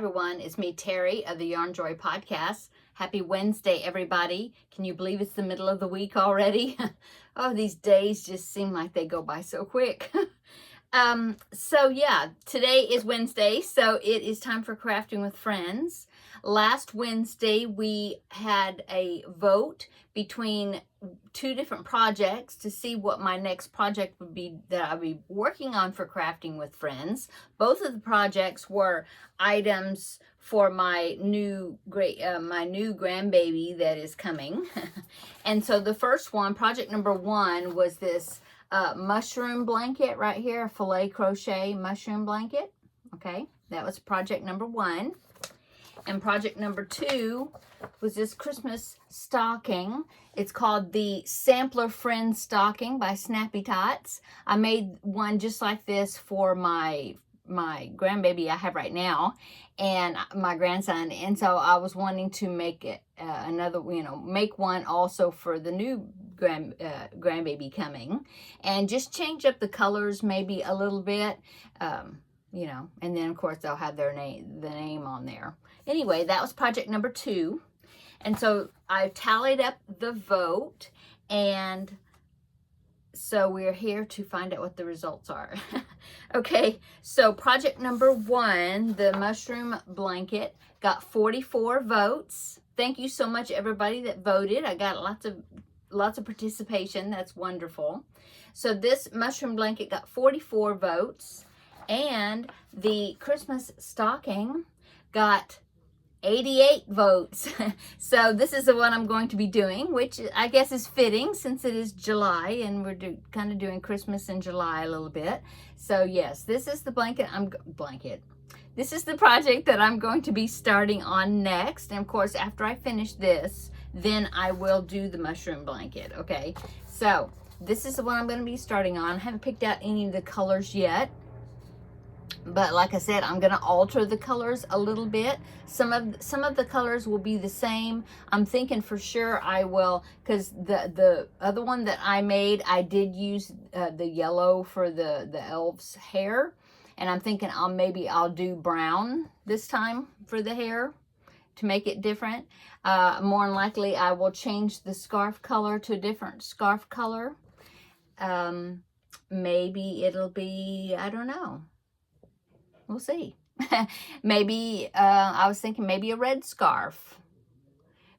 everyone, it's me, Terry of the Yarn Joy Podcast. Happy Wednesday, everybody. Can you believe it's the middle of the week already? Oh, these days just seem like they go by so quick. Today is Wednesday, so it is time for Crafting with Friends. Last Wednesday, we had a vote between two different projects to see what my next project would be that I'll be working on for Crafting with Friends. Both of the projects were items for my new grandbaby that is coming. And so the first one, project number one, was this mushroom blanket right here, a filet crochet mushroom blanket. Okay, that was project number one. And project number two was this Christmas stocking. It's called the Sampler Friend Stocking by Snappy Tots. I made one just like this for my grandbaby I have right now and my grandson, and so I was wanting to make it make one also for the new grandbaby coming, and just change up the colors maybe a little bit, and then of course they'll have the name on there. Anyway, that was project number two, and so I tallied up the vote, and so we're here to find out what the results are. Okay, so project number one, the mushroom blanket, got 44 votes. Thank you so much, everybody that voted. I got lots of participation. That's wonderful. So this mushroom blanket got 44 votes, and the Christmas stocking got 88 votes. So this is the one I'm going to be doing, which I guess is fitting since it is July and we're kind of doing Christmas in July a little bit. So yes, this is the This is the project that I'm going to be starting on next. And of course, after I finish this, then I will do the mushroom blanket. Okay, so this is the one I'm going to be starting on. I haven't picked out any of the colors yet, but like I said, I'm going to alter the colors a little bit. Some of the colors will be the same. I'm thinking for sure I will, because the other one that I made, I did use the yellow for the elf's hair, and I'm thinking I'll do brown this time for the hair to make it different. More than likely, I will change the scarf color to a different scarf color. Maybe it'll be, I don't know. We'll see. Maybe, I was thinking maybe a red scarf.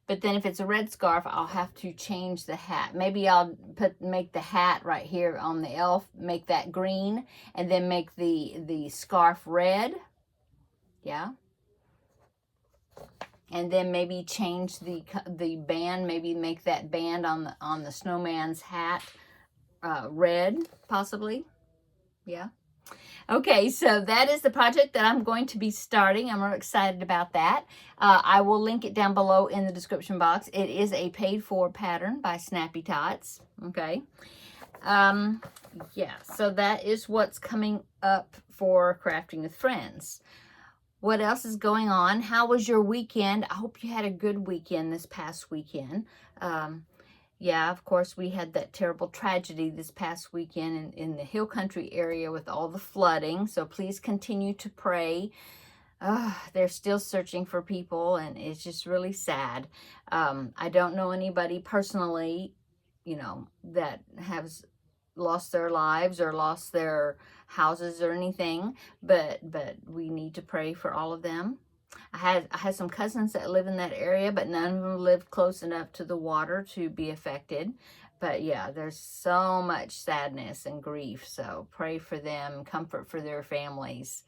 But then if it's a red scarf, I'll have to change the hat. Maybe I'll make the hat right here on the elf, make that green, and then make the scarf red. Yeah. And then maybe change the band, maybe make that band on the snowman's hat red, possibly. Yeah. Okay, so that is the project that I'm going to be starting. I'm really excited about that. I will link it down below in the description box. It is a paid-for pattern by Snappy Tots. Okay. Yeah, so that is what's coming up for Crafting with Friends. What else is going on? How was your weekend? I hope you had a good weekend this past weekend. Yeah, of course, we had that terrible tragedy this past weekend in the hill country area with all the flooding. So please continue to pray. They're still searching for people, and it's just really sad. I don't know anybody personally, that has lost their lives or lost their houses or anything, but we need to pray for all of them. I had some cousins that live in that area, but none of them lived close enough to the water to be affected. But yeah, there's so much sadness and grief. So pray for them, comfort for their families.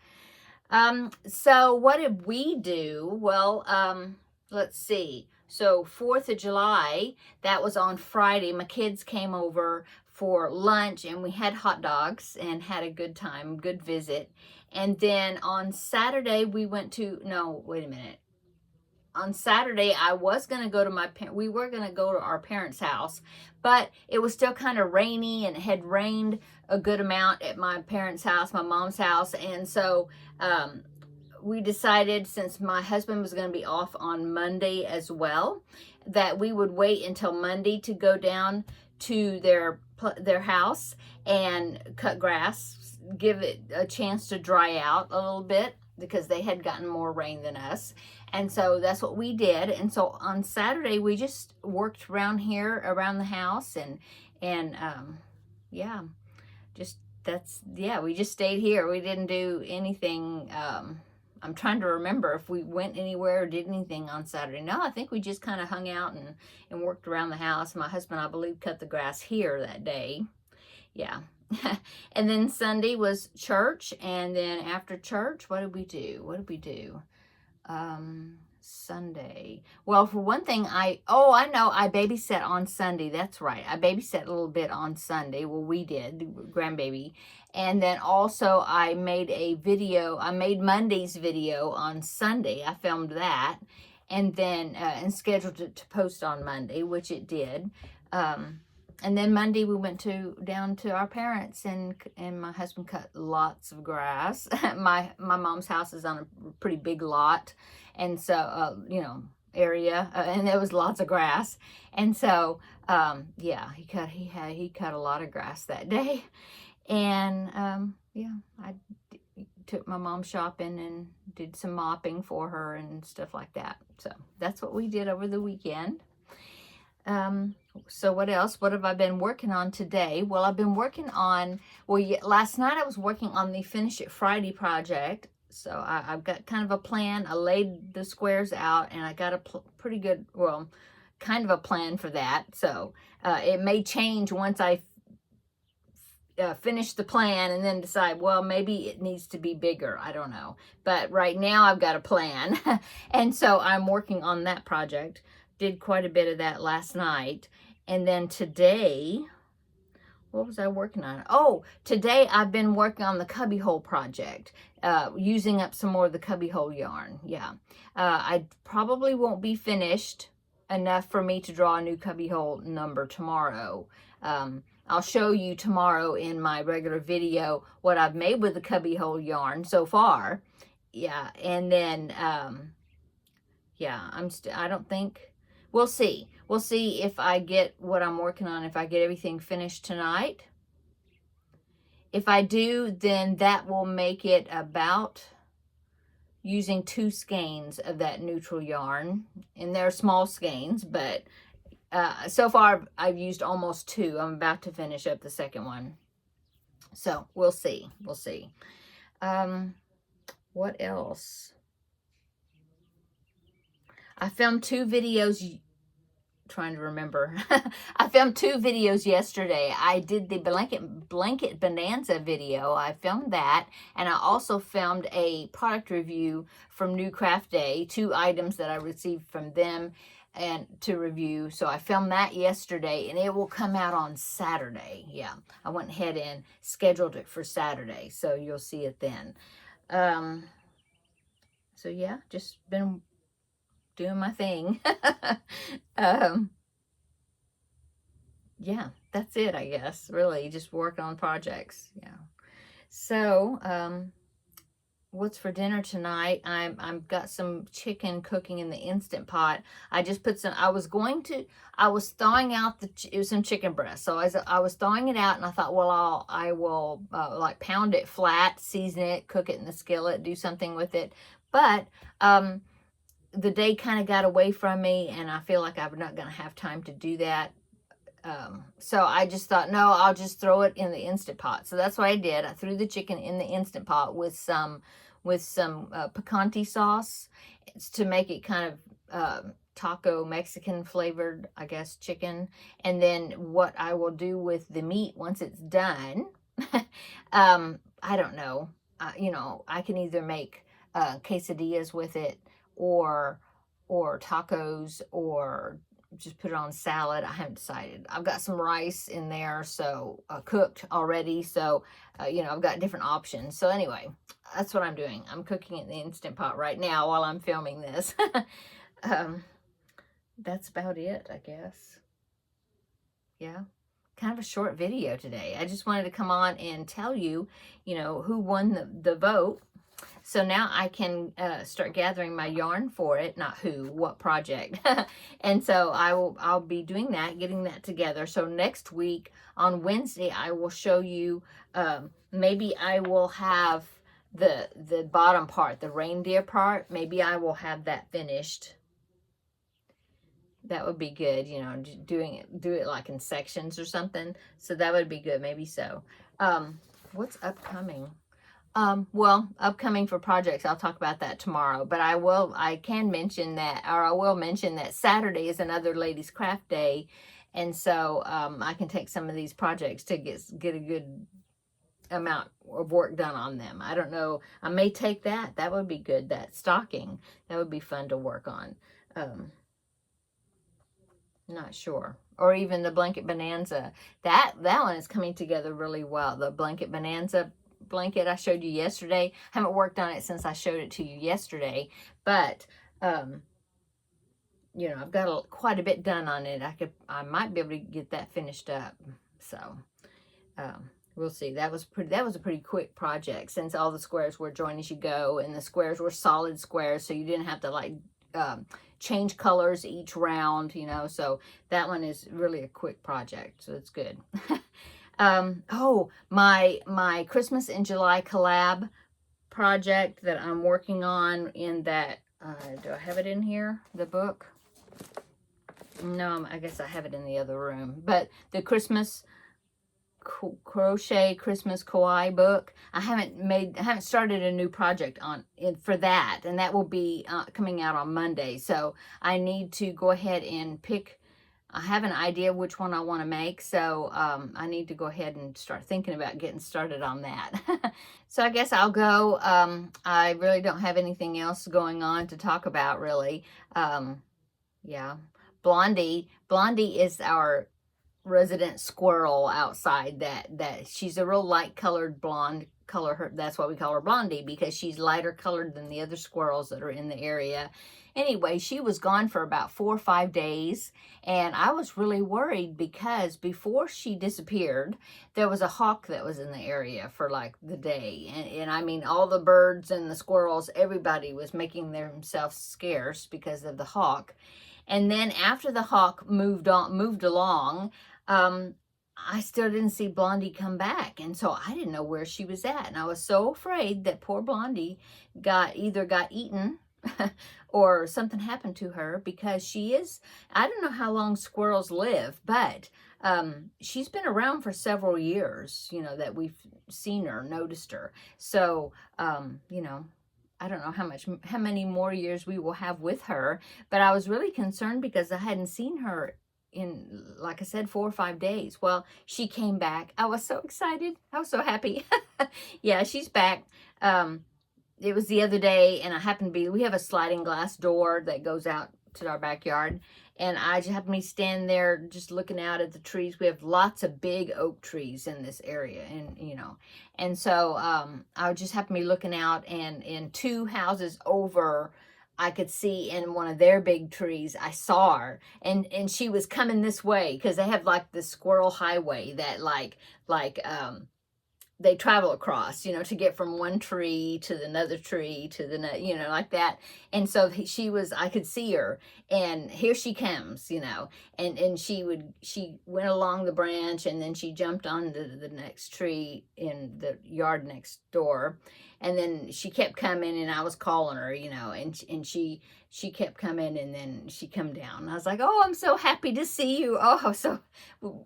So what did we do? Well, let's see. So 4th of July, that was on Friday. My kids came over for lunch and we had hot dogs and had a good time, good visit. And then on Saturday, on Saturday, I was going to go to we were going to go to our parents' house, but it was still kind of rainy and it had rained a good amount at my parents' house, my mom's house. And so, we decided, since my husband was going to be off on Monday as well, that we would wait until Monday to go down to their house and cut grass, give it a chance to dry out a little bit. because they had gotten more rain than us. And so that's what we did. And so on Saturday, we just worked around here, around the house, and yeah, just we just stayed here. We didn't do anything. I'm trying to remember if we went anywhere or did anything on Saturday. No, I think we just kind of hung out and worked around the house. My husband, I believe, cut the grass here that day. Yeah. And then Sunday was church, and then after church, what did we do? Sunday. Well, for one thing, I know, I babysat on Sunday. That's right. I babysat a little bit on Sunday. Well, we did, the grandbaby. And then also I made a video. I made Monday's video on Sunday. I filmed that, and then and scheduled it to post on Monday, which it did. And then Monday we went down to our parents, and my husband cut lots of grass. My mom's house is on a pretty big lot, and so you know, area, and there was lots of grass, and so yeah, he cut a lot of grass that day, and yeah, I took my mom shopping and did some mopping for her and stuff like that. So that's what we did over the weekend. So what else? What have I been working on today? Well, I've been working on, last night I was working on the Finish It Friday project. So I've got kind of a plan. I laid the squares out, and I got a pretty good, well, kind of a plan for that. So it may change once I finish the plan and then decide, well, maybe it needs to be bigger. I don't know. But right now I've got a plan. And so I'm working on that project. Did quite a bit of that last night. And then today, what was I working on? Oh, today I've been working on the cubbyhole project, using up some more of the cubbyhole yarn. Yeah. I probably won't be finished enough for me to draw a new cubbyhole number tomorrow. I'll show you tomorrow in my regular video what I've made with the cubbyhole yarn so far. Yeah. And then, yeah, I don't think, we'll see. We'll see if I get what I'm working on, if I get everything finished tonight. If I do, then that will make it about using 2 skeins of that neutral yarn. And they're small skeins, but so far I've used almost 2. I'm about to finish up the second one. So we'll see. We'll see. What else? I filmed 2 videos, trying to remember. I filmed 2 videos yesterday. I did the blanket bonanza video. I filmed that, and I also filmed a product review from New Craft Day, 2 items that I received from them and to review. So I filmed that yesterday, and it will come out on Saturday. Yeah, I went ahead and scheduled it for Saturday, so you'll see it then. So yeah, just been doing my thing. Yeah, that's it, I guess. Really, just work on projects. Yeah. So, what's for dinner tonight? I've got some chicken cooking in the Instant Pot. I just put some, I was thawing out it was some chicken breast. So I was thawing it out, and I thought, well, I will like pound it flat, season it, cook it in the skillet, do something with it. But, the day kind of got away from me, and I feel like I'm not going to have time to do that. So I just thought, no, I'll just throw it in the Instant Pot. So that's what I did. I threw the chicken in the Instant Pot with some picante sauce to make it kind of taco Mexican flavored, I guess, chicken. And then what I will do with the meat once it's done, I don't know. You know, I can either make quesadillas with it, or tacos, or just put it on salad. I haven't decided. I've got some rice in there, so cooked already. So, you know, I've got different options. So anyway, that's what I'm doing. I'm cooking it in the Instant Pot right now while I'm filming this. That's about it, I guess. Yeah. Kind of a short video today. I just wanted to come on and tell you, you know, who won the vote. So now I can start gathering my yarn for it. Not who, what project. And so I'll be doing that, getting that together. So next week on Wednesday, I will show you, maybe I will have the bottom part, the reindeer part. Maybe I will have that finished. That would be good, you know, do it like in sections or something. So that would be good, maybe so. What's upcoming? Well, upcoming for projects, I'll talk about that tomorrow. But I can mention that, or I will mention that Saturday is another Ladies Craft Day. And so I can take some of these projects to get a good amount of work done on them. I don't know. I may take that. That would be good. That stocking. That would be fun to work on. Not sure. Or even the Blanket Bonanza. That one is coming together really well. The Blanket Bonanza blanket I showed you yesterday. I haven't worked on it since I showed it to you yesterday. But, you know, I've got quite a bit done on it. I might be able to get that finished up. So, we'll see. That was a pretty quick project since all the squares were join as you go, and the squares were solid squares, so you didn't have to like change colors each round, you know. So that one is really a quick project, so it's good. Oh, my Christmas in July collab project that I'm working on in that, do I have it in here, the book? No, I guess I have it in the other room. But the Christmas crochet Christmas Kawaii book, I haven't started a new project for that, and that will be coming out on Monday. So I need to go ahead and pick. I have an idea which one I want to make, so I need to go ahead and start thinking about getting started on that. So I guess I'll go. I really don't have anything else going on to talk about, really. Yeah, Blondie is our resident squirrel outside. That she's a real light colored blonde color. That's why we call her Blondie, because she's lighter colored than the other squirrels that are in the area. Anyway, she was gone for about 4 or 5 days, and I was really worried because before she disappeared, there was a hawk that was in the area for like the day. And I mean, all the birds and the squirrels, everybody was making themselves scarce because of the hawk. And then after the hawk moved along, I still didn't see Blondie come back. And so I didn't know where she was at. And I was so afraid that poor Blondie either got eaten or something happened to her, because I don't know how long squirrels live, but she's been around for several years, you know, that we've seen her, noticed her. So, you know, I don't know how many more years we will have with her, but I was really concerned because I hadn't seen her in, like I said, 4 or 5 days. Well, she came back. I was so excited. I was so happy. Yeah, she's back. It was the other day, and we have a sliding glass door that goes out to our backyard, and I just happened to be standing there just looking out at the trees. We have lots of big oak trees in this area, and you know, and so I just happened to be looking out, and in 2 houses over, I could see in one of their big trees, I saw her, and she was coming this way, because they have like the squirrel highway that they travel across, you know, to get from one tree to another tree to the, you know, like that. And so I could see her, and here she comes, you know, and she went along the branch, and then she jumped onto the next tree in the yard next door. And then she kept coming, and I was calling her, you know, and she kept coming, and then she come down. And I was like, oh, I'm so happy to see you. Oh, so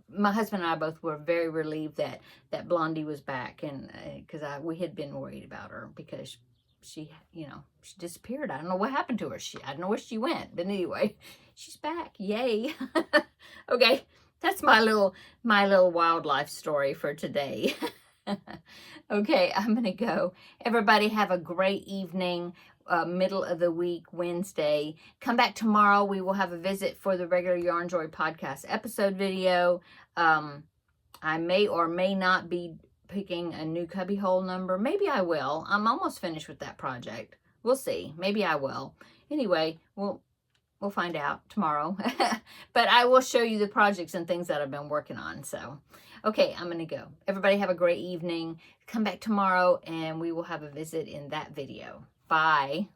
my husband and I both were very relieved that Blondie was back, and because we had been worried about her because she, you know, she disappeared. I don't know what happened to her. I don't know where she went, but anyway, she's back. Yay. Okay, that's my little wildlife story for today. Okay, I'm gonna go. Everybody have a great evening. Middle of the week, Wednesday. Come back tomorrow. We will have a visit for the regular Yarn Joy podcast episode video. I may or may not be picking a new cubbyhole number. Maybe I will. I'm almost finished with that project. We'll see. Maybe I will. Anyway, we'll find out tomorrow. But I will show you the projects and things that I've been working on. So, okay, I'm going to go. Everybody have a great evening. Come back tomorrow, and we will have a visit in that video. Bye.